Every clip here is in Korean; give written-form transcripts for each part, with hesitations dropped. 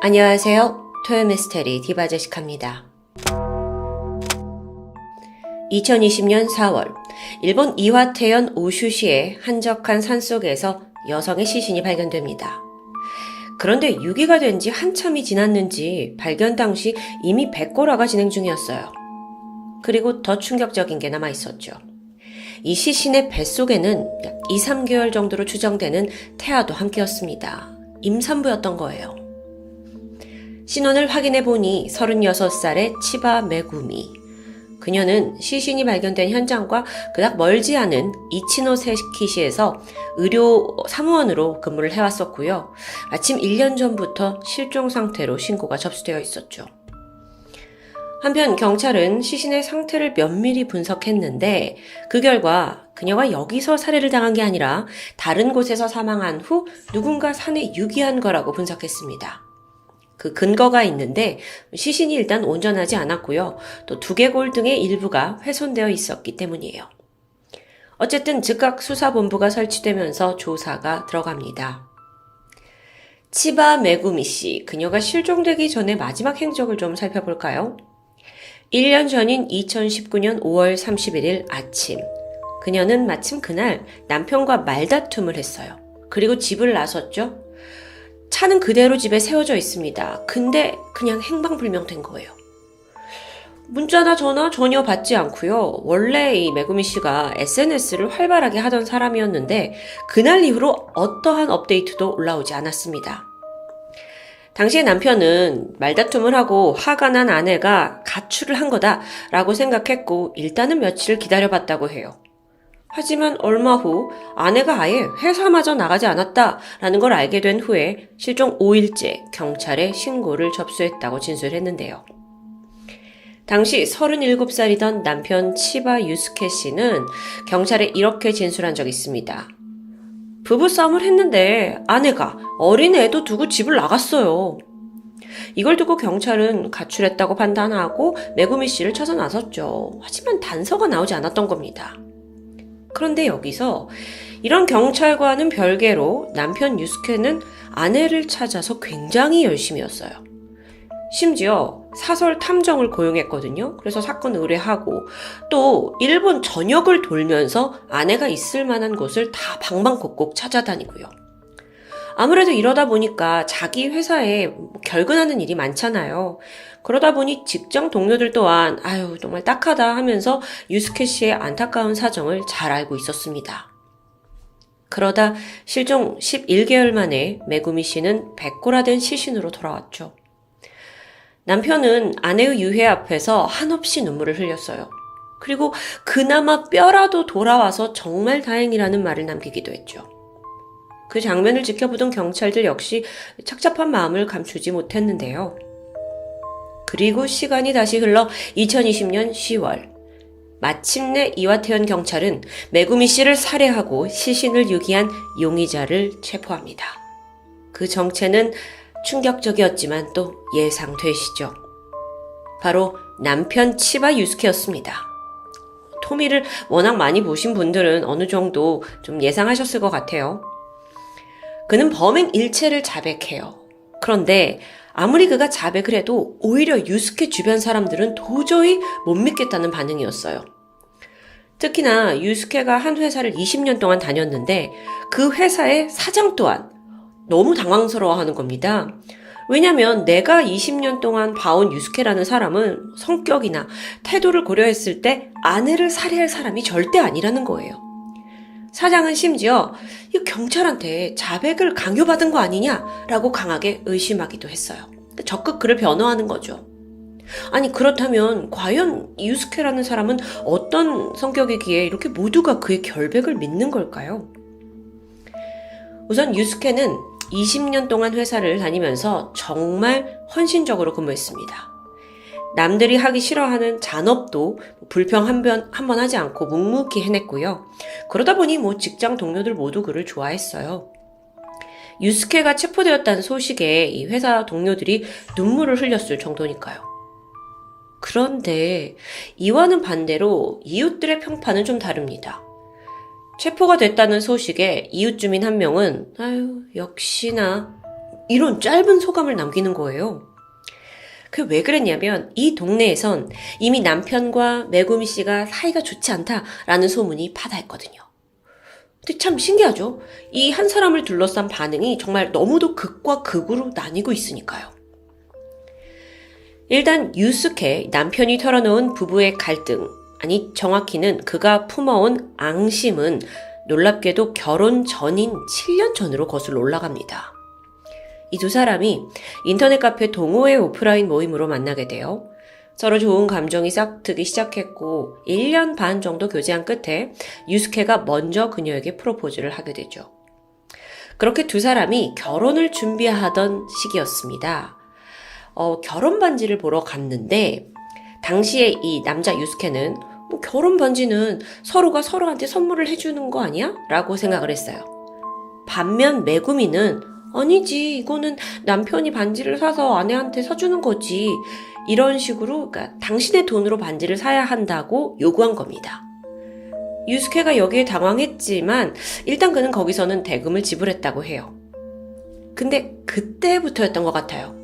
안녕하세요. 토요미스테리 디바제시카입니다. 2020년 4월, 일본 이와테현 오슈시의 한적한 산속에서 여성의 시신이 발견됩니다. 그런데 유기가 된 지 한참이 지났는지 발견 당시 이미 백골화가 진행 중이었어요. 그리고 더 충격적인 게 남아있었죠. 이 시신의 뱃속에는 약 2, 3개월 정도로 추정되는 태아도 함께였습니다. 임산부였던 거예요. 신원을 확인해 보니 36살의 치바 메구미. 그녀는 시신이 발견된 현장과 그닥 멀지 않은 이치노세키시에서 의료 사무원으로 근무를 해왔었고요. 마침 1년 전부터 실종 상태로 신고가 접수되어 있었죠. 한편 경찰은 시신의 상태를 면밀히 분석했는데 그 결과 그녀가 여기서 살해를 당한 게 아니라 다른 곳에서 사망한 후 누군가 산에 유기한 거라고 분석했습니다. 그 근거가 있는데 시신이 일단 온전하지 않았고요. 또 두개골 등의 일부가 훼손되어 있었기 때문이에요. 어쨌든 즉각 수사본부가 설치되면서 조사가 들어갑니다. 치바 메구미 씨, 그녀가 실종되기 전에 마지막 행적을 좀 살펴볼까요? 1년 전인 2019년 5월 31일 아침, 그녀는 마침 그날 남편과 말다툼을 했어요. 그리고 집을 나섰죠. 차는 그대로 집에 세워져 있습니다. 근데 그냥 행방불명된 거예요. 문자나 전화 전혀 받지 않고요. 원래 이 메구미 씨가 SNS를 활발하게 하던 사람이었는데 그날 이후로 어떠한 업데이트도 올라오지 않았습니다. 당시에 남편은 말다툼을 하고 화가 난 아내가 가출을 한 거다라고 생각했고 일단은 며칠 기다려봤다고 해요. 하지만 얼마 후 아내가 아예 회사마저 나가지 않았다라는 걸 알게 된 후에 실종 5일째 경찰에 신고를 접수했다고 진술했는데요. 당시 37살이던 남편 치바 유스케 씨는 경찰에 이렇게 진술한 적이 있습니다. 부부싸움을 했는데 아내가 어린 애도 두고 집을 나갔어요. 이걸 두고 경찰은 가출했다고 판단하고 메구미 씨를 쳐서 나섰죠. 하지만 단서가 나오지 않았던 겁니다. 그런데 여기서 이런 경찰과는 별개로 남편 유스케는 아내를 찾아서 굉장히 열심히였어요. 심지어 사설 탐정을 고용했거든요. 그래서 사건 의뢰하고 또 일본 전역을 돌면서 아내가 있을 만한 곳을 다 방방곡곡 찾아다니고요. 아무래도 이러다 보니까 자기 회사에 결근하는 일이 많잖아요. 그러다 보니 직장 동료들 또한 아유 정말 딱하다 하면서 유스케 씨의 안타까운 사정을 잘 알고 있었습니다. 그러다 실종 11개월 만에 메구미 씨는 백골화된 시신으로 돌아왔죠. 남편은 아내의 유해 앞에서 한없이 눈물을 흘렸어요. 그리고 그나마 뼈라도 돌아와서 정말 다행이라는 말을 남기기도 했죠. 그 장면을 지켜보던 경찰들 역시 착잡한 마음을 감추지 못했는데요. 그리고 시간이 다시 흘러 2020년 10월. 마침내 이와테현 경찰은 메구미 씨를 살해하고 시신을 유기한 용의자를 체포합니다. 그 정체는 충격적이었지만 또 예상되시죠. 바로 남편 치바 유스케였습니다. 토미를 워낙 많이 보신 분들은 어느 정도 좀 예상하셨을 것 같아요. 그는 범행 일체를 자백해요. 그런데 아무리 그가 자백을 해도 오히려 유스케 주변 사람들은 도저히 못 믿겠다는 반응이었어요. 특히나 유스케가 한 회사를 20년 동안 다녔는데 그 회사의 사장 또한 너무 당황스러워하는 겁니다. 왜냐면 내가 20년 동안 봐온 유스케라는 사람은 성격이나 태도를 고려했을 때 아내를 살해할 사람이 절대 아니라는 거예요. 사장은 심지어 이 경찰한테 자백을 강요받은 거 아니냐라고 강하게 의심하기도 했어요. 적극 그를 변호하는 거죠. 아니 그렇다면 과연 유스케라는 사람은 어떤 성격이기에 이렇게 모두가 그의 결백을 믿는 걸까요? 우선 유스케는 20년 동안 회사를 다니면서 정말 헌신적으로 근무했습니다. 남들이 하기 싫어하는 잔업도 불평 한 번 하지 않고 묵묵히 해냈고요. 그러다 보니 직장 동료들 모두 그를 좋아했어요. 유스케가 체포되었다는 소식에 이 회사 동료들이 눈물을 흘렸을 정도니까요. 그런데 이와는 반대로 이웃들의 평판은 좀 다릅니다. 체포가 됐다는 소식에 이웃 주민 한 명은 아유 역시나 이런 짧은 소감을 남기는 거예요. 그 왜 그랬냐면 이 동네에선 이미 남편과 메구미 씨가 사이가 좋지 않다라는 소문이 파다했거든요. 근데 참 신기하죠? 이 한 사람을 둘러싼 반응이 정말 너무도 극과 극으로 나뉘고 있으니까요. 일단 유스케, 남편이 털어놓은 부부의 갈등, 아니 정확히는 그가 품어온 앙심은 놀랍게도 결혼 전인 7년 전으로 거슬러 올라갑니다. 이 두 사람이 인터넷 카페 동호회 오프라인 모임으로 만나게 돼요. 서로 좋은 감정이 싹트기 시작했고 1년 반 정도 교제한 끝에 유스케가 먼저 그녀에게 프로포즈를 하게 되죠. 그렇게 두 사람이 결혼을 준비하던 시기였습니다. 결혼 반지를 보러 갔는데 당시에 이 남자 유스케는 결혼 반지는 서로가 서로한테 선물을 해주는 거 아니야? 라고 생각을 했어요. 반면 메구미는 아니지, 이거는 남편이 반지를 사서 아내한테 사주는 거지. 이런 식으로 그러니까 당신의 돈으로 반지를 사야 한다고 요구한 겁니다. 유스케가 여기에 당황했지만 일단 그는 거기서는 대금을 지불했다고 해요. 근데 그때부터였던 것 같아요.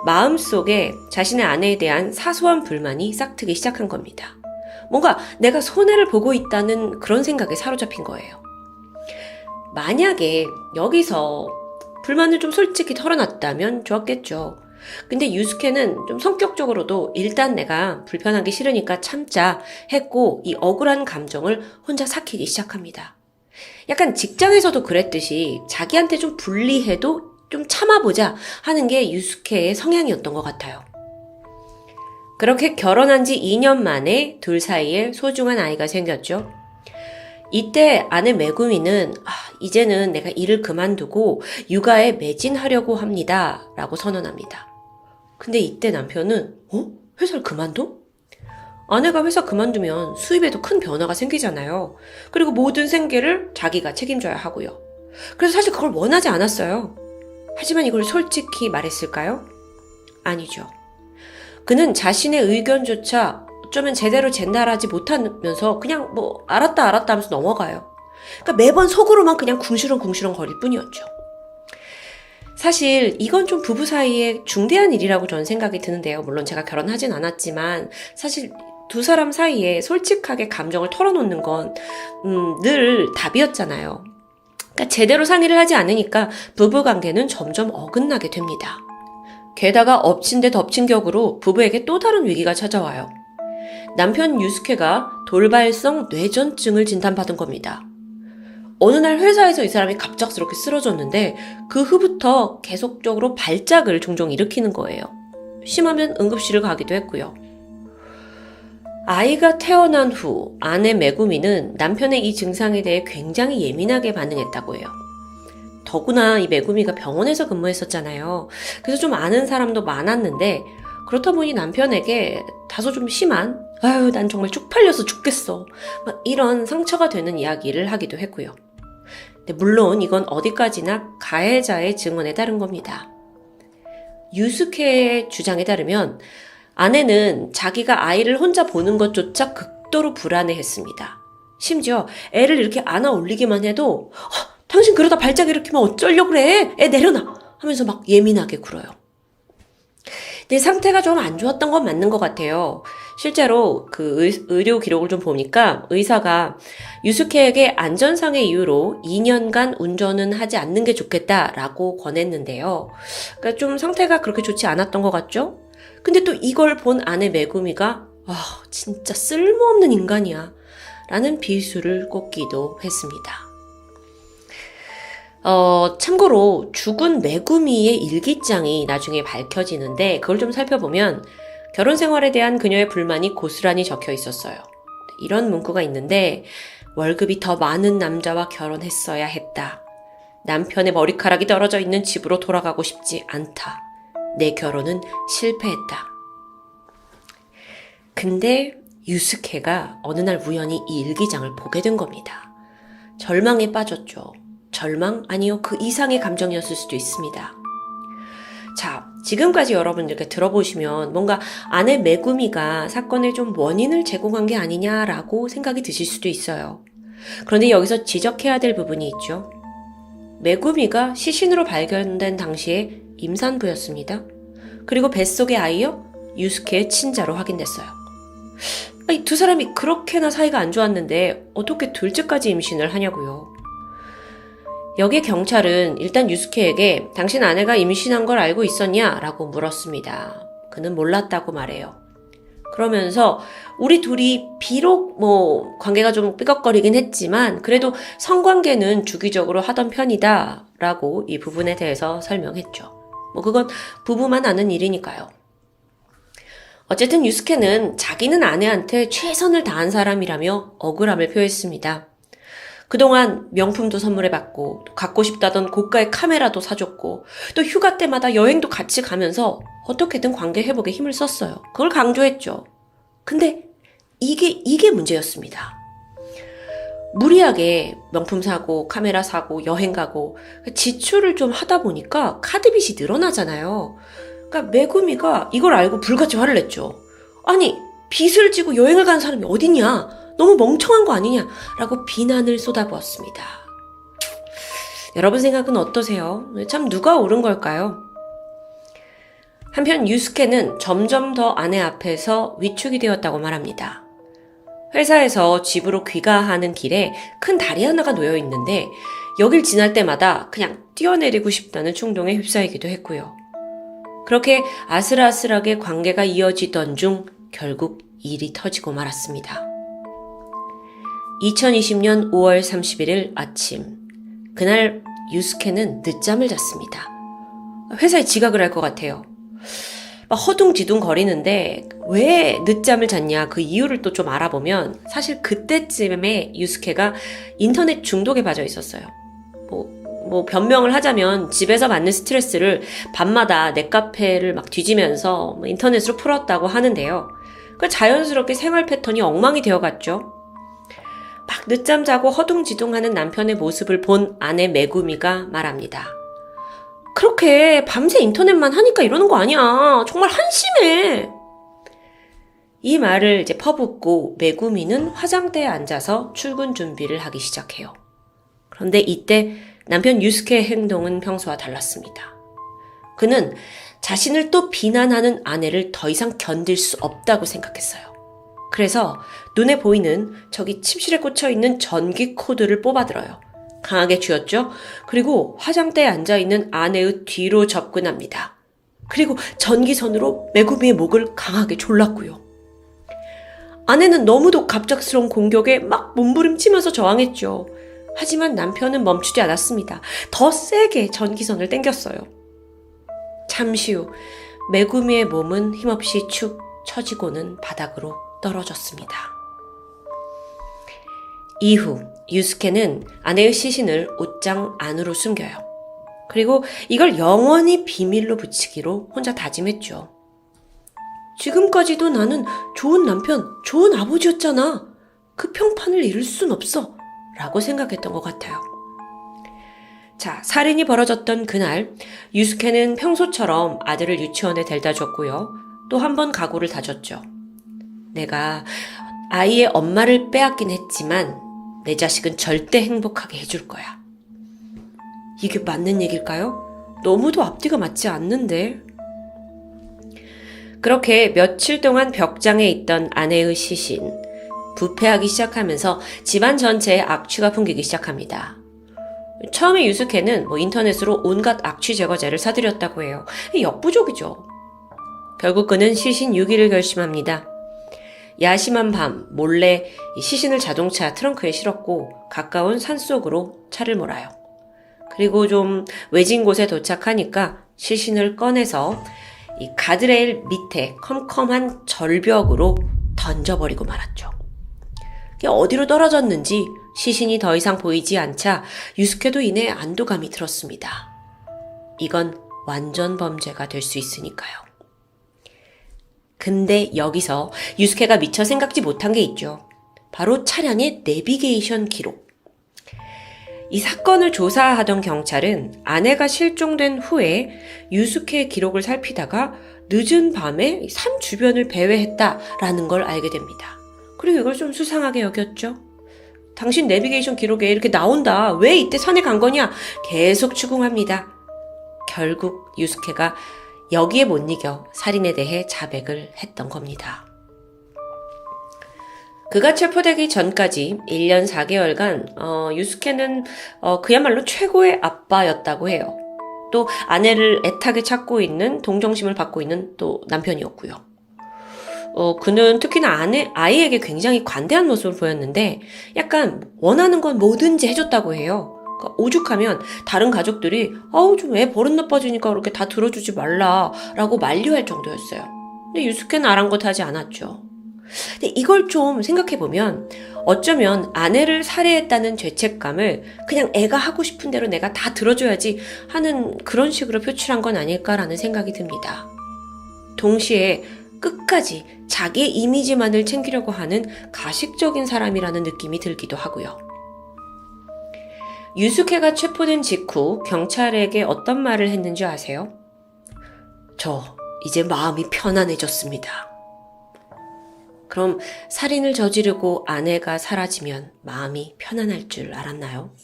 마음속에 자신의 아내에 대한 사소한 불만이 싹트기 시작한 겁니다. 뭔가 내가 손해를 보고 있다는 그런 생각에 사로잡힌 거예요. 만약에 여기서 불만을 좀 솔직히 털어놨다면 좋았겠죠. 근데 유스케는 좀 성격적으로도 일단 내가 불편하기 싫으니까 참자 했고 이 억울한 감정을 혼자 삭히기 시작합니다. 약간 직장에서도 그랬듯이 자기한테 좀 불리해도 좀 참아보자 하는 게 유스케의 성향이었던 것 같아요. 그렇게 결혼한 지 2년 만에 둘 사이에 소중한 아이가 생겼죠. 이때 아내 메구미는 이제는 내가 일을 그만두고 육아에 매진하려고 합니다 라고 선언합니다. 근데 이때 남편은 회사를 그만둬? 아내가 회사 그만두면 수입에도 큰 변화가 생기잖아요. 그리고 모든 생계를 자기가 책임져야 하고요. 그래서 사실 그걸 원하지 않았어요. 하지만 이걸 솔직히 말했을까요? 아니죠. 그는 자신의 의견조차 어쩌면 제대로 전달하지 못하면서 그냥 알았다 하면서 넘어가요. 그러니까 매번 속으로만 그냥 궁시렁궁시렁 거릴 뿐이었죠. 사실 이건 좀 부부 사이에 중대한 일이라고 저는 생각이 드는데요. 물론 제가 결혼하진 않았지만 사실 두 사람 사이에 솔직하게 감정을 털어놓는 건 늘 답이었잖아요. 그러니까 제대로 상의를 하지 않으니까 부부관계는 점점 어긋나게 됩니다. 게다가 엎친 데 덮친 격으로 부부에게 또 다른 위기가 찾아와요. 남편 유스케가 돌발성 뇌전증을 진단받은 겁니다. 어느 날 회사에서 이 사람이 갑작스럽게 쓰러졌는데 그 후부터 계속적으로 발작을 종종 일으키는 거예요. 심하면 응급실을 가기도 했고요. 아이가 태어난 후 아내 메구미는 남편의 이 증상에 대해 굉장히 예민하게 반응했다고 해요. 더구나 이 메구미가 병원에서 근무했었잖아요. 그래서 좀 아는 사람도 많았는데 그렇다 보니 남편에게 다소 좀 심한 난 정말 쪽팔려서 죽겠어 이런 상처가 되는 이야기를 하기도 했고요. 근데 물론 이건 어디까지나 가해자의 증언에 따른 겁니다. 유스케의 주장에 따르면 아내는 자기가 아이를 혼자 보는 것조차 극도로 불안해했습니다. 심지어 애를 이렇게 안아 올리기만 해도 당신 그러다 발작 일으키면 어쩌려고 그래? 애 내려놔! 하면서 막 예민하게 굴어요. 근데 상태가 좀 안 좋았던 건 맞는 것 같아요. 실제로 그 의료 기록을 좀 보니까 의사가 유스케에게 안전상의 이유로 2년간 운전은 하지 않는 게 좋겠다라고 권했는데요. 그러니까 좀 상태가 그렇게 좋지 않았던 것 같죠? 근데 또 이걸 본 아내 메구미가 진짜 쓸모없는 인간이야 라는 비수를 꽂기도 했습니다. 참고로 죽은 메구미의 일기장이 나중에 밝혀지는데 그걸 좀 살펴보면 결혼 생활에 대한 그녀의 불만이 고스란히 적혀 있었어요. 이런 문구가 있는데 월급이 더 많은 남자와 결혼했어야 했다. 남편의 머리카락이 떨어져 있는 집으로 돌아가고 싶지 않다. 내 결혼은 실패했다. 근데 유스케가 어느 날 우연히 이 일기장을 보게 된 겁니다. 절망에 빠졌죠. 절망? 아니요. 그 이상의 감정이었을 수도 있습니다. 자, 지금까지 여러분들께 들어보시면 뭔가 아내 메구미가 사건의 좀 원인을 제공한 게 아니냐라고 생각이 드실 수도 있어요. 그런데 여기서 지적해야 될 부분이 있죠. 메구미가 시신으로 발견된 당시에 임산부였습니다. 그리고 뱃속의 아이여 유스케의 친자로 확인됐어요. 아니, 두 사람이 그렇게나 사이가 안 좋았는데 어떻게 둘째까지 임신을 하냐고요. 여기에 경찰은 일단 유스케에게 당신 아내가 임신한 걸 알고 있었냐? 라고 물었습니다. 그는 몰랐다고 말해요. 그러면서 우리 둘이 비록 관계가 좀 삐걱거리긴 했지만 그래도 성관계는 주기적으로 하던 편이다 라고 이 부분에 대해서 설명했죠. 그건 부부만 아는 일이니까요. 어쨌든 유스케는 자기는 아내한테 최선을 다한 사람이라며 억울함을 표했습니다. 그동안 명품도 선물해받고 갖고 싶다던 고가의 카메라도 사줬고 또 휴가 때마다 여행도 같이 가면서 어떻게든 관계 회복에 힘을 썼어요. 그걸 강조했죠. 근데 이게 문제였습니다. 무리하게 명품 사고 카메라 사고 여행 가고 지출을 좀 하다 보니까 카드빚이 늘어나잖아요. 그러니까 메구미가 이걸 알고 불같이 화를 냈죠. 아니, 빚을 지고 여행을 간 사람이 어디냐? 너무 멍청한 거 아니냐? 라고 비난을 쏟아부었습니다. 여러분 생각은 어떠세요? 참 누가 옳은 걸까요? 한편 유스케는 점점 더 아내 앞에서 위축이 되었다고 말합니다. 회사에서 집으로 귀가하는 길에 큰 다리 하나가 놓여 있는데 여길 지날 때마다 그냥 뛰어내리고 싶다는 충동에 휩싸이기도 했고요. 그렇게 아슬아슬하게 관계가 이어지던 중 결국 일이 터지고 말았습니다. 2020년 5월 31일 아침, 그날 유스케는 늦잠을 잤습니다. 회사에 지각을 할 것 같아요. 허둥지둥 거리는데 왜 늦잠을 잤냐 그 이유를 또 좀 알아보면 사실 그때쯤에 유스케가 인터넷 중독에 빠져 있었어요. 변명을 하자면 집에서 받는 스트레스를 밤마다 넷카페를 막 뒤지면서 인터넷으로 풀었다고 하는데요. 자연스럽게 생활 패턴이 엉망이 되어갔죠. 막 늦잠 자고 허둥지둥하는 남편의 모습을 본 아내 메구미가 말합니다. 그렇게 밤새 인터넷만 하니까 이러는 거 아니야. 정말 한심해. 이 말을 이제 퍼붓고 메구미는 화장대에 앉아서 출근 준비를 하기 시작해요. 그런데 이때 남편 유스케의 행동은 평소와 달랐습니다. 그는 자신을 또 비난하는 아내를 더 이상 견딜 수 없다고 생각했어요. 그래서 눈에 보이는 저기 침실에 꽂혀있는 전기 코드를 뽑아들어요. 강하게 쥐었죠. 그리고 화장대에 앉아있는 아내의 뒤로 접근합니다. 그리고 전기선으로 메구미의 목을 강하게 졸랐고요. 아내는 너무도 갑작스러운 공격에 막 몸부림치면서 저항했죠. 하지만 남편은 멈추지 않았습니다. 더 세게 전기선을 당겼어요. 잠시 후 메구미의 몸은 힘없이 축 처지고는 바닥으로 떨어졌습니다. 이후 유스케는 아내의 시신을 옷장 안으로 숨겨요. 그리고 이걸 영원히 비밀로 붙이기로 혼자 다짐했죠. 지금까지도 나는 좋은 남편, 좋은 아버지였잖아. 그 평판을 잃을 순 없어. 라고 생각했던 것 같아요. 자, 살인이 벌어졌던 그날 유스케는 평소처럼 아들을 유치원에 데려다 줬고요. 또 한 번 각오를 다졌죠. 내가 아이의 엄마를 빼앗긴 했지만 내 자식은 절대 행복하게 해줄 거야. 이게 맞는 얘기일까요? 너무도 앞뒤가 맞지 않는데. 그렇게 며칠 동안 벽장에 있던 아내의 시신, 부패하기 시작하면서 집안 전체에 악취가 풍기기 시작합니다. 처음에 유스케는 인터넷으로 온갖 악취 제거제를 사들였다고 해요. 역부족이죠. 결국 그는 시신 유기를 결심합니다. 야심한 밤 몰래 시신을 자동차 트렁크에 실었고 가까운 산속으로 차를 몰아요. 그리고 좀 외진 곳에 도착하니까 시신을 꺼내서 이 가드레일 밑에 컴컴한 절벽으로 던져버리고 말았죠. 어디로 떨어졌는지 시신이 더 이상 보이지 않자 유스케도 이내 안도감이 들었습니다. 이건 완전 범죄가 될 수 있으니까요. 근데 여기서 유스케가 미처 생각지 못한 게 있죠. 바로 차량의 내비게이션 기록. 이 사건을 조사하던 경찰은 아내가 실종된 후에 유스케의 기록을 살피다가 늦은 밤에 산 주변을 배회했다라는 걸 알게 됩니다. 그리고 이걸 좀 수상하게 여겼죠. 당신 내비게이션 기록에 이렇게 나온다. 왜 이때 산에 간 거냐? 계속 추궁합니다. 결국 유스케가 여기에 못 이겨 살인에 대해 자백을 했던 겁니다. 그가 체포되기 전까지 1년 4개월간 유스케는 그야말로 최고의 아빠였다고 해요. 또 아내를 애타게 찾고 있는, 동정심을 받고 있는 또 남편이었고요. 그는 특히나 아이에게 굉장히 관대한 모습을 보였는데 약간 원하는 건 뭐든지 해줬다고 해요. 그러니까 오죽하면 다른 가족들이 좀 애 버릇 나빠지니까 그렇게 다 들어주지 말라라고 만류할 정도였어요. 근데 유스케는 아랑곳하지 않았죠. 근데 이걸 좀 생각해보면 어쩌면 아내를 살해했다는 죄책감을 그냥 애가 하고 싶은 대로 내가 다 들어줘야지 하는 그런 식으로 표출한 건 아닐까라는 생각이 듭니다. 동시에 끝까지 자기의 이미지만을 챙기려고 하는 가식적인 사람이라는 느낌이 들기도 하고요. 유스케가 체포된 직후 경찰에게 어떤 말을 했는지 아세요? 저 이제 마음이 편안해졌습니다. 그럼 살인을 저지르고 아내가 사라지면 마음이 편안할 줄 알았나요?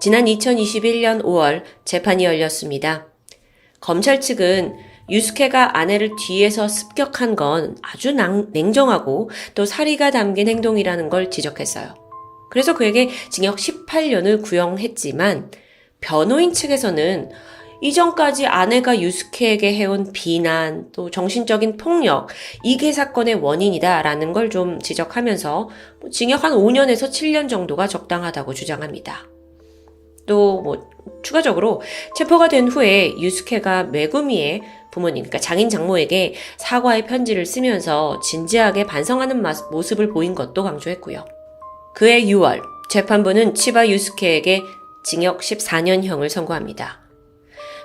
지난 2021년 5월 재판이 열렸습니다. 검찰 측은 유스케가 아내를 뒤에서 습격한 건 아주 냉정하고 또 사리가 담긴 행동이라는 걸 지적했어요. 그래서 그에게 징역 18년을 구형했지만 변호인 측에서는 이전까지 아내가 유스케에게 해온 비난, 또 정신적인 폭력, 이게 사건의 원인이다라는 걸 좀 지적하면서 징역 한 5년에서 7년 정도가 적당하다고 주장합니다. 또 추가적으로 체포가 된 후에 유스케가 메구미의 부모님, 그러니까 장인 장모에게 사과의 편지를 쓰면서 진지하게 반성하는 모습을 보인 것도 강조했고요. 그해 6월 재판부는 치바 유스케에게 징역 14년형을 선고합니다.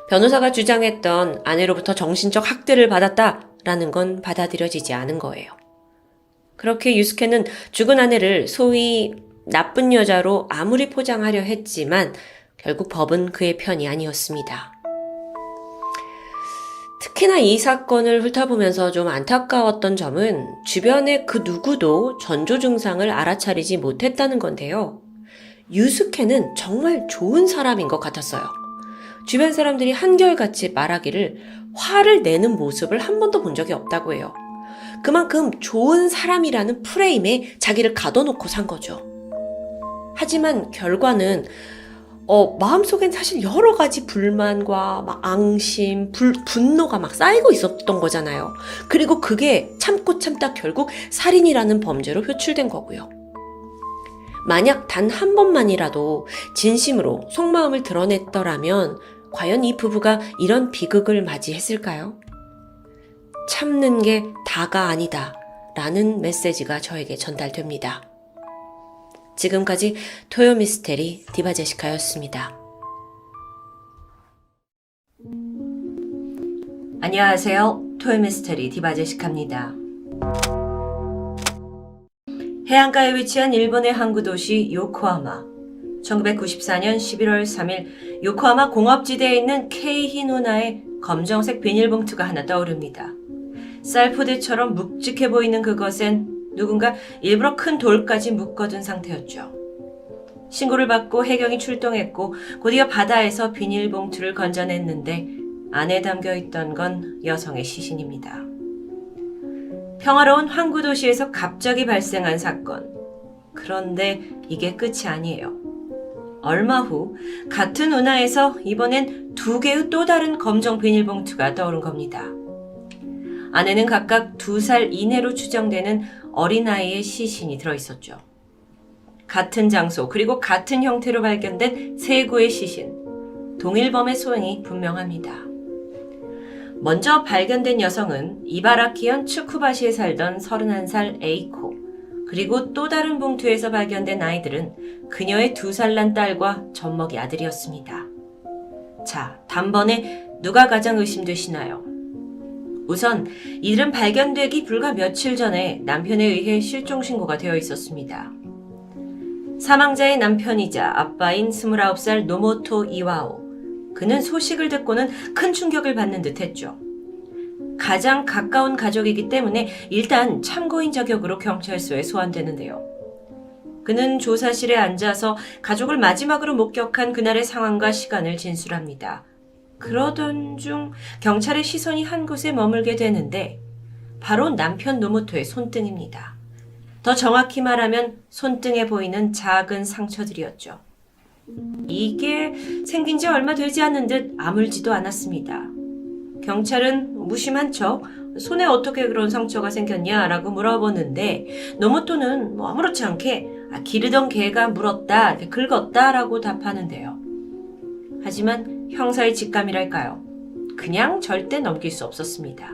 변호사가 주장했던 아내로부터 정신적 학대를 받았다라는 건 받아들여지지 않은 거예요. 그렇게 유스케는 죽은 아내를 소위 나쁜 여자로 아무리 포장하려 했지만 결국 법은 그의 편이 아니었습니다. 특히나 이 사건을 훑어보면서 좀 안타까웠던 점은 주변의 그 누구도 전조 증상을 알아차리지 못했다는 건데요. 유스케는 정말 좋은 사람인 것 같았어요. 주변 사람들이 한결같이 말하기를 화를 내는 모습을 한 번도 본 적이 없다고 해요. 그만큼 좋은 사람이라는 프레임에 자기를 가둬놓고 산 거죠. 하지만 결과는 마음속엔 사실 여러 가지 불만과 막 앙심, 분노가 막 쌓이고 있었던 거잖아요. 그리고 그게 참고 참다 결국 살인이라는 범죄로 표출된 거고요. 만약 단 한 번만이라도 진심으로 속마음을 드러냈더라면 과연 이 부부가 이런 비극을 맞이했을까요? 참는 게 다가 아니다 라는 메시지가 저에게 전달됩니다. 지금까지 토요미스테리 디바제시카였습니다. 안녕하세요. 토요미스테리 디바제시카입니다. 해안가에 위치한 일본의 항구 도시 요코하마. 1994년 11월 3일 요코하마 공업지대에 있는 케이히노나에 검정색 비닐봉투가 하나 떠오릅니다. 쌀포대처럼 묵직해 보이는 그것엔 누군가 일부러 큰 돌까지 묶어둔 상태였죠. 신고를 받고 해경이 출동했고 곧이어 바다에서 비닐봉투를 건져냈는데 안에 담겨있던 건 여성의 시신입니다. 평화로운 항구 도시에서 갑자기 발생한 사건. 그런데 이게 끝이 아니에요. 얼마 후 같은 운하에서 이번엔 2개의 또 다른 검정 비닐봉투가 떠오른 겁니다. 안에는 각각 2살 이내로 추정되는 어린아이의 시신이 들어있었죠. 같은 장소 그리고 같은 형태로 발견된 3구의 시신. 동일범의 소행이 분명합니다. 먼저 발견된 여성은 이바라키현 츠쿠바시에 살던 31살 에이코, 그리고 또 다른 봉투에서 발견된 아이들은 그녀의 2살 난 딸과 젖먹이 아들이었습니다. 자, 단번에 누가 가장 의심되시나요? 우선 이들은 발견되기 불과 며칠 전에 남편에 의해 실종 신고가 되어 있었습니다. 사망자의 남편이자 아빠인 29살 노모토 이와오. 그는 소식을 듣고는 큰 충격을 받는 듯 했죠. 가장 가까운 가족이기 때문에 일단 참고인 자격으로 경찰서에 소환되는데요. 그는 조사실에 앉아서 가족을 마지막으로 목격한 그날의 상황과 시간을 진술합니다. 그러던 중 경찰의 시선이 한 곳에 머물게 되는데 바로 남편 노모토의 손등입니다. 더 정확히 말하면 손등에 보이는 작은 상처들이었죠. 이게 생긴 지 얼마 되지 않은 듯 아물지도 않았습니다. 경찰은 무심한 척 손에 어떻게 그런 상처가 생겼냐라고 물어보는데 노모토는 아무렇지 않게 기르던 개가 물었다, 긁었다라고 답하는데요. 하지만 형사의 직감이랄까요? 그냥 절대 넘길 수 없었습니다.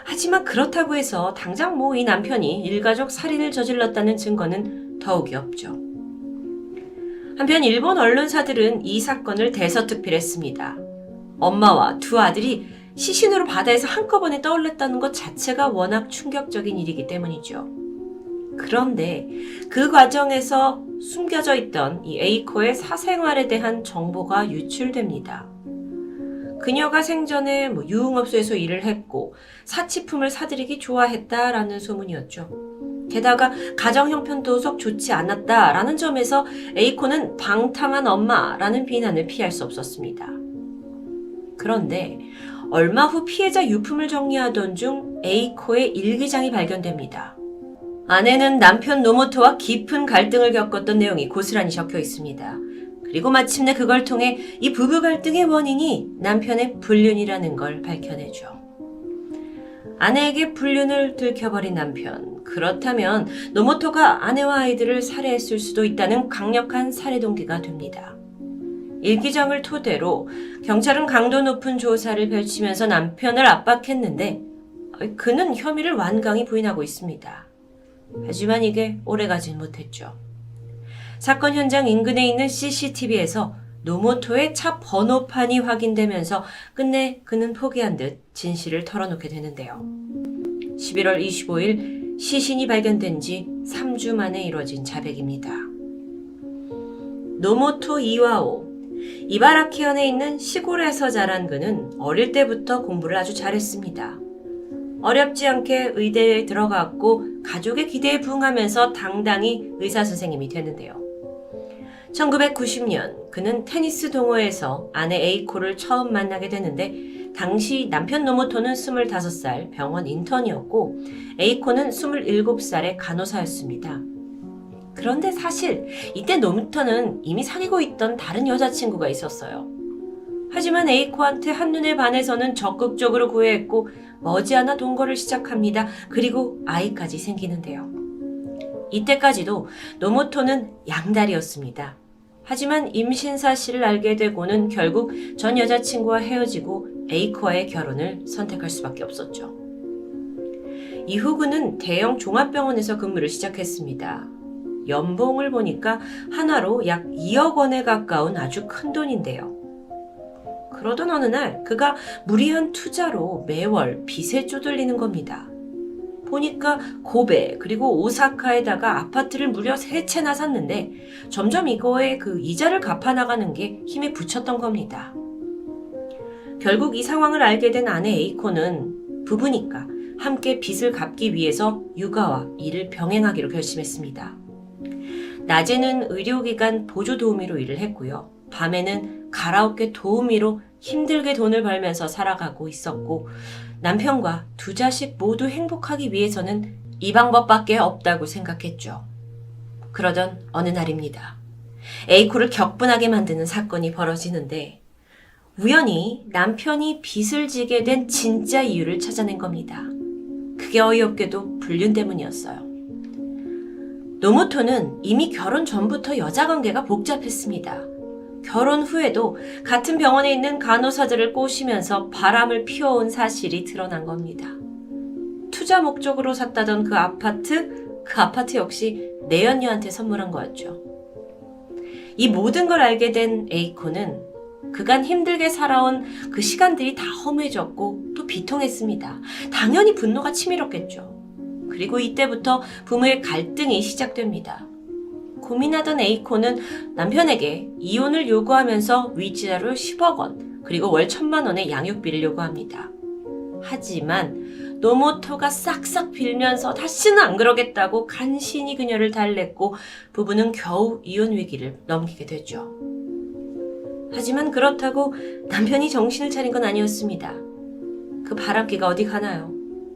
하지만 그렇다고 해서 당장 이 남편이 일가족 살인을 저질렀다는 증거는 더욱이 없죠. 한편 일본 언론사들은 이 사건을 대서특필했습니다. 엄마와 두 아들이 시신으로 바다에서 한꺼번에 떠올랐다는 것 자체가 워낙 충격적인 일이기 때문이죠. 그런데 그 과정에서 숨겨져 있던 이 에이코의 사생활에 대한 정보가 유출됩니다. 그녀가 생전에 유흥업소에서 일을 했고 사치품을 사들이기 좋아했다라는 소문이었죠. 게다가 가정 형편도 속 좋지 않았다라는 점에서 에이코는 방탕한 엄마라는 비난을 피할 수 없었습니다. 그런데 얼마 후 피해자 유품을 정리하던 중 에이코의 일기장이 발견됩니다. 안에는 남편 노모토와 깊은 갈등을 겪었던 내용이 고스란히 적혀 있습니다. 그리고 마침내 그걸 통해 이 부부 갈등의 원인이 남편의 불륜이라는 걸 밝혀내죠. 아내에게 불륜을 들켜버린 남편. 그렇다면 노모토가 아내와 아이들을 살해했을 수도 있다는 강력한 살해 동기가 됩니다. 일기장을 토대로 경찰은 강도 높은 조사를 펼치면서 남편을 압박했는데 그는 혐의를 완강히 부인하고 있습니다. 하지만 이게 오래가진 못했죠. 사건 현장 인근에 있는 CCTV에서 노모토의 차 번호판이 확인되면서 끝내 그는 포기한 듯 진실을 털어놓게 되는데요. 11월 25일 시신이 발견된 지 3주 만에 이뤄진 자백입니다. 노모토 이와오. 이바라키현에 있는 시골에서 자란 그는 어릴 때부터 공부를 아주 잘했습니다. 어렵지 않게 의대에 들어갔고 가족의 기대에 부응하면서 당당히 의사 선생님이 되는데요. 1990년 그는 테니스 동호회에서 아내 에이코를 처음 만나게 되는데 당시 남편 노모토는 25살 병원 인턴이었고 에이코는 27살의 간호사였습니다. 그런데 사실 이때 노모토는 이미 사귀고 있던 다른 여자친구가 있었어요. 하지만 에이코한테 한눈에 반해서는 적극적으로 구애했고 머지않아 동거를 시작합니다. 그리고 아이까지 생기는데요. 이때까지도 노모토는 양다리였습니다. 하지만 임신 사실을 알게 되고는 결국 전 여자친구와 헤어지고 에이코와의 결혼을 선택할 수밖에 없었죠. 이후 그는 대형 종합병원에서 근무를 시작했습니다. 연봉을 보니까 한화로 약 2억 원에 가까운 아주 큰 돈인데요. 그러던 어느 날 그가 무리한 투자로 매월 빚에 쪼들리는 겁니다. 보니까 고베 그리고 오사카에다가 아파트를 무려 3채나 샀는데 점점 이거에 그 이자를 갚아나가는 게 힘에 부쳤던 겁니다. 결국 이 상황을 알게 된 아내 에이코는 부부니까 함께 빚을 갚기 위해서 육아와 일을 병행하기로 결심했습니다. 낮에는 의료기관 보조도우미로 일을 했고요. 밤에는 가라오케 도우미로 힘들게 돈을 벌면서 살아가고 있었고 남편과 두 자식 모두 행복하기 위해서는 이 방법밖에 없다고 생각했죠. 그러던 어느 날입니다. 에이코를 격분하게 만드는 사건이 벌어지는데 우연히 남편이 빚을 지게 된 진짜 이유를 찾아낸 겁니다. 그게 어이없게도 불륜 때문이었어요. 노모토는 이미 결혼 전부터 여자 관계가 복잡했습니다. 결혼 후에도 같은 병원에 있는 간호사들을 꼬시면서 바람을 피워온 사실이 드러난 겁니다. 투자 목적으로 샀다던 그 아파트 역시 내연녀한테 선물한 거였죠. 이 모든 걸 알게 된 에이코는 그간 힘들게 살아온 그 시간들이 다 허무해졌고 또 비통했습니다. 당연히 분노가 치밀었겠죠. 그리고 이때부터 부부의 갈등이 시작됩니다. 고민하던 에이코는 남편에게 이혼을 요구하면서 위자료 10억 원 그리고 월 1,000만 원의 양육비를 요구합니다. 하지만 노모토가 싹싹 빌면서 다시는 안 그러겠다고 간신히 그녀를 달랬고 부부는 겨우 이혼 위기를 넘기게 되죠. 하지만 그렇다고 남편이 정신을 차린 건 아니었습니다. 그 바람기가 어디 가나요?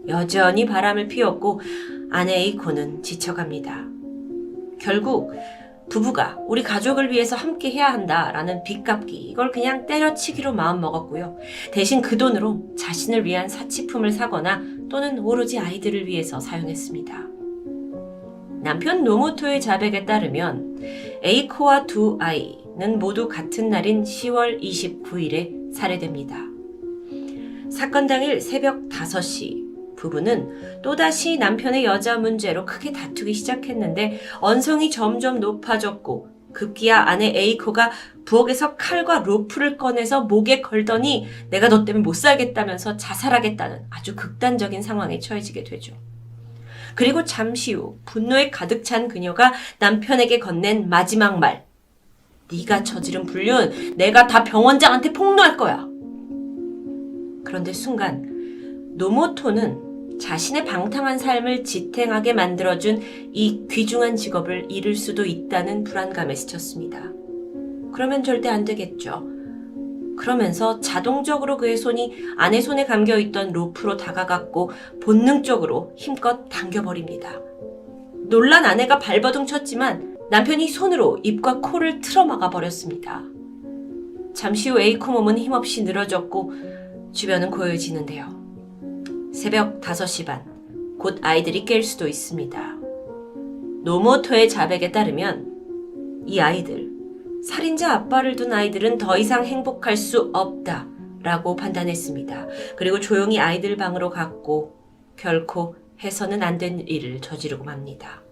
여전히 바람을 피웠고 아내 에이코는 지쳐갑니다. 결국 부부가 우리 가족을 위해서 함께 해야 한다라는 빚 갚기, 이걸 그냥 때려치기로 마음먹었고요. 대신 그 돈으로 자신을 위한 사치품을 사거나 또는 오로지 아이들을 위해서 사용했습니다. 남편 노모토의 자백에 따르면 에이코와 두 아이는 모두 같은 날인 10월 29일에 살해됩니다. 사건 당일 새벽 5시 부부는 또다시 남편의 여자 문제로 크게 다투기 시작했는데 언성이 점점 높아졌고 급기야 아내 에이코가 부엌에서 칼과 로프를 꺼내서 목에 걸더니 내가 너 때문에 못 살겠다면서 자살하겠다는 아주 극단적인 상황에 처해지게 되죠. 그리고 잠시 후 분노에 가득 찬 그녀가 남편에게 건넨 마지막 말, 네가 저지른 불륜 내가 다 병원장한테 폭로할 거야. 그런데 순간 노모토는 자신의 방탕한 삶을 지탱하게 만들어준 이 귀중한 직업을 잃을 수도 있다는 불안감에 스쳤습니다. 그러면 절대 안 되겠죠. 그러면서 자동적으로 그의 손이 아내 손에 감겨있던 로프로 다가갔고 본능적으로 힘껏 당겨버립니다. 놀란 아내가 발버둥 쳤지만 남편이 손으로 입과 코를 틀어막아 버렸습니다. 잠시 후 에이코 몸은 힘없이 늘어졌고 주변은 고요해지는데요. 새벽 5시 반, 곧 아이들이 깰 수도 있습니다. 노모토의 자백에 따르면 이 아이들, 살인자 아빠를 둔 아이들은 더 이상 행복할 수 없다라고 판단했습니다. 그리고 조용히 아이들 방으로 갔고 결코 해서는 안 된 일을 저지르고 맙니다.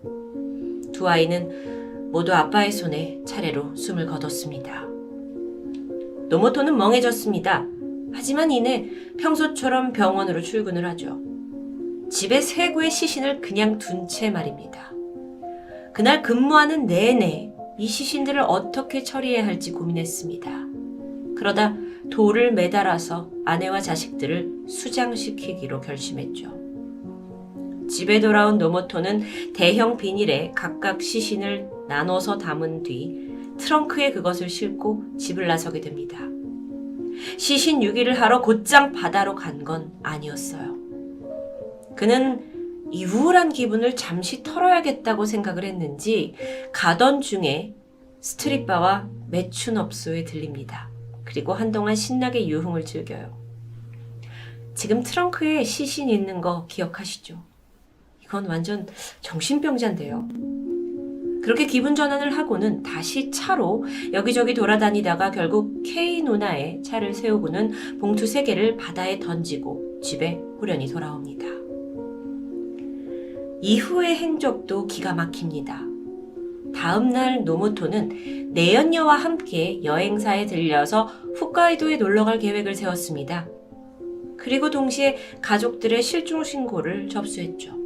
두 아이는 모두 아빠의 손에 차례로 숨을 거뒀습니다. 노모토는 멍해졌습니다. 하지만 이내 평소처럼 병원으로 출근을 하죠. 집에 세 구의 시신을 그냥 둔 채 말입니다. 그날 근무하는 내내 이 시신들을 어떻게 처리해야 할지 고민했습니다. 그러다 돌을 매달아서 아내와 자식들을 수장시키기로 결심했죠. 집에 돌아온 노모토는 대형 비닐에 각각 시신을 나눠서 담은 뒤 트렁크에 그것을 싣고 집을 나서게 됩니다. 시신 유기를 하러 곧장 바다로 간 건 아니었어요. 그는 이 우울한 기분을 잠시 털어야겠다고 생각을 했는지 가던 중에 스트릿바와 매춘업소에 들립니다. 그리고 한동안 신나게 유흥을 즐겨요. 지금 트렁크에 시신이 있는 거 기억하시죠? 이건 완전 정신병자인데요. 그렇게 기분 전환을 하고는 다시 차로 여기저기 돌아다니다가 결국 K 누나의 차를 세우고는 봉투 3개를 바다에 던지고 집에 후련히 돌아옵니다. 이후의 행적도 기가 막힙니다. 다음 날 노모토는 내연녀와 함께 여행사에 들려서 홋카이도에 놀러갈 계획을 세웠습니다. 그리고 동시에 가족들의 실종 신고를 접수했죠.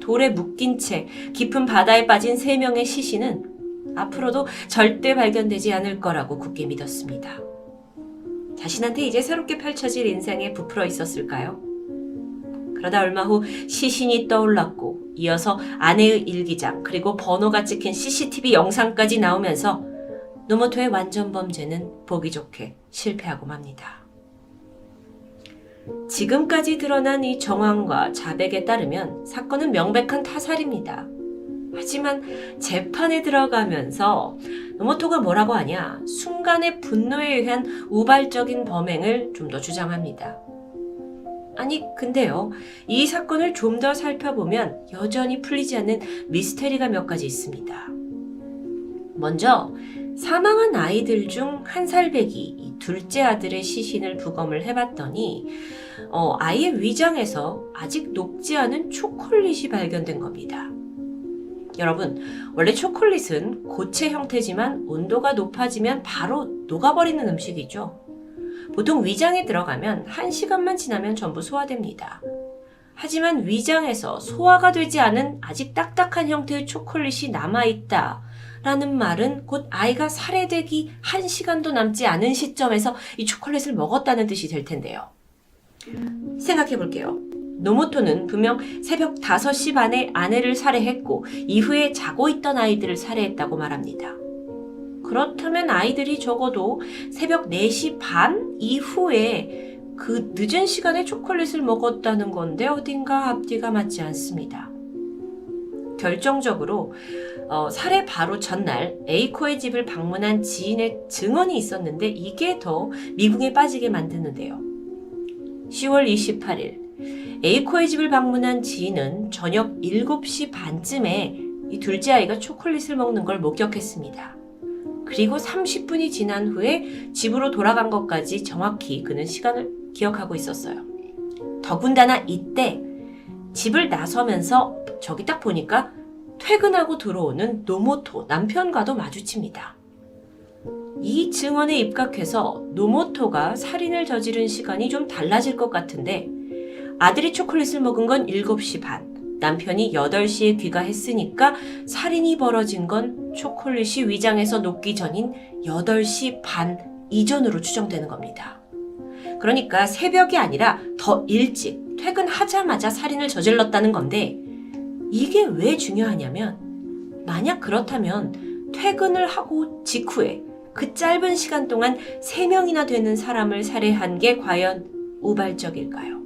돌에 묶인 채 깊은 바다에 빠진 3명의 시신은 앞으로도 절대 발견되지 않을 거라고 굳게 믿었습니다. 자신한테 이제 새롭게 펼쳐질 인생에 부풀어 있었을까요? 그러다 얼마 후 시신이 떠올랐고 이어서 아내의 일기장 그리고 번호가 찍힌 CCTV 영상까지 나오면서 노모토의 완전 범죄는 보기 좋게 실패하고 맙니다. 지금까지 드러난 이 정황과 자백에 따르면 사건은 명백한 타살입니다. 하지만 재판에 들어가면서 노모토가 뭐라고 하냐, 순간의 분노에 의한 우발적인 범행을 좀 더 주장합니다. 아니 근데요, 이 사건을 좀 더 살펴보면 여전히 풀리지 않는 미스테리가 몇 가지 있습니다. 먼저 사망한 아이들 중 1살 배기 이 둘째 아들의 시신을 부검을 해봤더니 아이의 위장에서 아직 녹지 않은 초콜릿이 발견된 겁니다. 여러분, 원래 초콜릿은 고체 형태지만 온도가 높아지면 바로 녹아버리는 음식이죠. 보통 위장에 들어가면 1시간만 지나면 전부 소화됩니다. 하지만 위장에서 소화가 되지 않은 아직 딱딱한 형태의 초콜릿이 남아있다 라는 말은 곧 아이가 살해되기 1시간도 남지 않은 시점에서 이 초콜릿을 먹었다는 뜻이 될 텐데요. 생각해 볼게요. 노모토는 분명 새벽 5시 반에 아내를 살해했고 이후에 자고 있던 아이들을 살해했다고 말합니다. 그렇다면 아이들이 적어도 새벽 4시 반 이후에 그 늦은 시간에 초콜릿을 먹었다는 건데 어딘가 앞뒤가 맞지 않습니다. 결정적으로 살해 바로 전날 에이코의 집을 방문한 지인의 증언이 있었는데 이게 더 미궁에 빠지게 만드는데요. 10월 28일 에이코의 집을 방문한 지인은 저녁 7시 반쯤에 이 둘째 아이가 초콜릿을 먹는 걸 목격했습니다. 그리고 30분이 지난 후에 집으로 돌아간 것까지 정확히 그는 시간을 기억하고 있었어요. 더군다나 이때 집을 나서면서 저기 딱 보니까 퇴근하고 들어오는 노모토 남편과도 마주칩니다. 이 증언에 입각해서 노모토가 살인을 저지른 시간이 좀 달라질 것 같은데 아들이 초콜릿을 먹은 건 7시 반, 남편이 8시에 귀가했으니까 살인이 벌어진 건 초콜릿이 위장에서 녹기 전인 8시 반 이전으로 추정되는 겁니다. 그러니까 새벽이 아니라 더 일찍 퇴근하자마자 살인을 저질렀다는 건데 이게 왜 중요하냐면 만약 그렇다면 퇴근을 하고 직후에 그 짧은 시간 동안 3명이나 되는 사람을 살해한 게 과연 우발적일까요?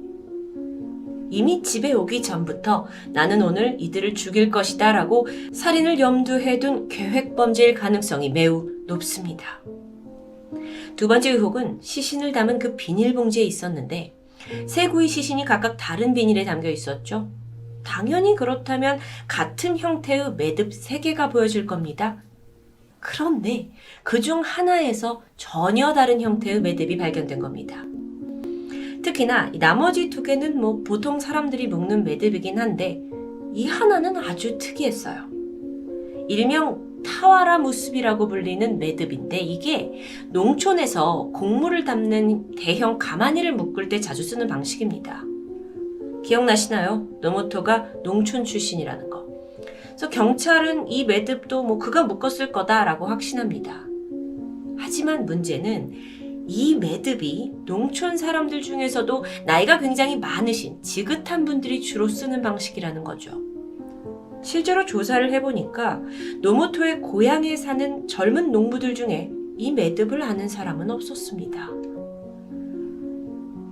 이미 집에 오기 전부터 나는 오늘 이들을 죽일 것이다 라고 살인을 염두에 둔 계획범죄일 가능성이 매우 높습니다. 두 번째 의혹은 시신을 담은 그 비닐봉지에 있었는데 세 구의 시신이 각각 다른 비닐에 담겨 있었죠. 당연히 그렇다면 같은 형태의 매듭 3개가 보여질 겁니다. 그런데 그중 하나에서 전혀 다른 형태의 매듭이 발견된 겁니다. 특히나 나머지 2개는 보통 사람들이 묶는 매듭이긴 한데 이 하나는 아주 특이했어요. 일명 타와라 무습이라고 불리는 매듭인데 이게 농촌에서 곡물을 담는 대형 가마니를 묶을 때 자주 쓰는 방식입니다. 기억나시나요? 노모토가 농촌 출신이라는 거. 그래서 경찰은 이 매듭도 그가 묶었을 거다라고 확신합니다. 하지만 문제는 이 매듭이 농촌 사람들 중에서도 나이가 굉장히 많으신 지긋한 분들이 주로 쓰는 방식이라는 거죠. 실제로 조사를 해보니까 노모토의 고향에 사는 젊은 농부들 중에 이 매듭을 아는 사람은 없었습니다.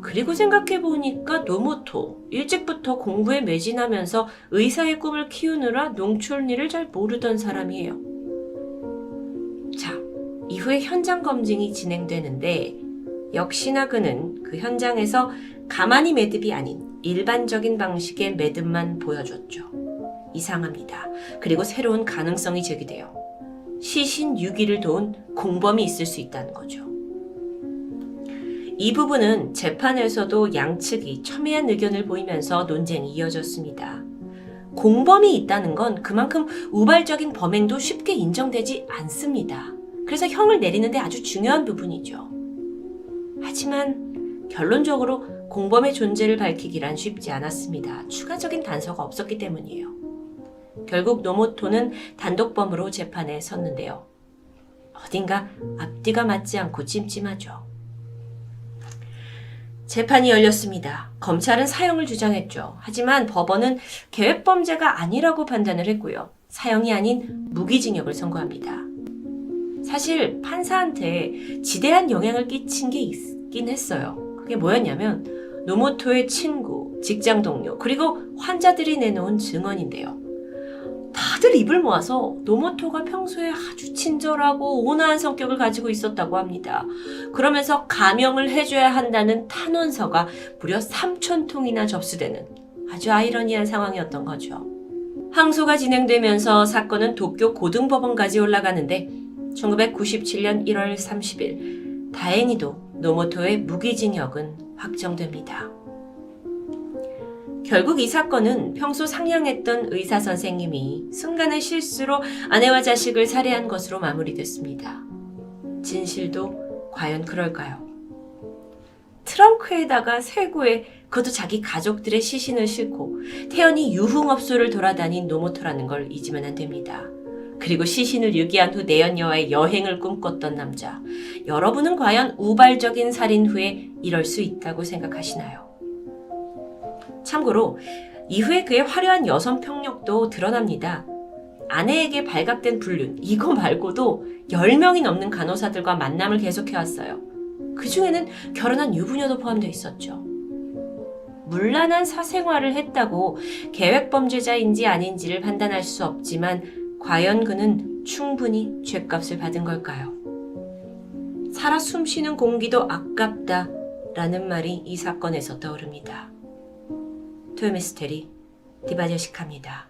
그리고 생각해보니까 노모토 일찍부터 공부에 매진하면서 의사의 꿈을 키우느라 농촌 일을 잘 모르던 사람이에요. 자, 이후에 현장 검증이 진행되는데 역시나 그는 그 현장에서 가마니 매듭이 아닌 일반적인 방식의 매듭만 보여줬죠. 이상합니다. 그리고 새로운 가능성이 제기돼요. 시신 유기를 도운 공범이 있을 수 있다는 거죠. 이 부분은 재판에서도 양측이 첨예한 의견을 보이면서 논쟁이 이어졌습니다. 공범이 있다는 건 그만큼 우발적인 범행도 쉽게 인정되지 않습니다. 그래서 형을 내리는데 아주 중요한 부분이죠. 하지만 결론적으로 공범의 존재를 밝히기란 쉽지 않았습니다. 추가적인 단서가 없었기 때문이에요. 결국 노모토는 단독범으로 재판에 섰는데요. 어딘가 앞뒤가 맞지 않고 찜찜하죠. 재판이 열렸습니다. 검찰은 사형을 주장했죠. 하지만 법원은 계획범죄가 아니라고 판단을 했고요. 사형이 아닌 무기징역을 선고합니다. 사실 판사한테 지대한 영향을 끼친 게 있긴 했어요. 그게 뭐였냐면 노모토의 친구, 직장 동료, 그리고 환자들이 내놓은 증언인데요. 다들 입을 모아서 노모토가 평소에 아주 친절하고 온화한 성격을 가지고 있었다고 합니다. 그러면서 감형을 해줘야 한다는 탄원서가 무려 3,000통이나 접수되는 아주 아이러니한 상황이었던 거죠. 항소가 진행되면서 사건은 도쿄 고등법원까지 올라가는데 1997년 1월 30일 다행히도 노모토의 무기징역은 확정됩니다. 결국 이 사건은 평소 상냥했던 의사 선생님이 순간의 실수로 아내와 자식을 살해한 것으로 마무리됐습니다. 진실도 과연 그럴까요? 트렁크에다가 쇠구에 그것도 자기 가족들의 시신을 싣고 태연히 유흥업소를 돌아다닌 노모토라는 걸 잊으면 안 됩니다. 그리고 시신을 유기한 후 내연녀와의 여행을 꿈꿨던 남자. 여러분은 과연 우발적인 살인 후에 이럴 수 있다고 생각하시나요? 참고로 이후에 그의 화려한 여성 평력도 드러납니다. 아내에게 발각된 불륜, 이거 말고도 10명이 넘는 간호사들과 만남을 계속해왔어요. 그 중에는 결혼한 유부녀도 포함되어 있었죠. 문란한 사생활을 했다고 계획범죄자인지 아닌지를 판단할 수 없지만 과연 그는 충분히 죗값을 받은 걸까요? 살아 숨쉬는 공기도 아깝다라는 말이 이 사건에서 떠오릅니다. 토요미스테리 디바제식합니다.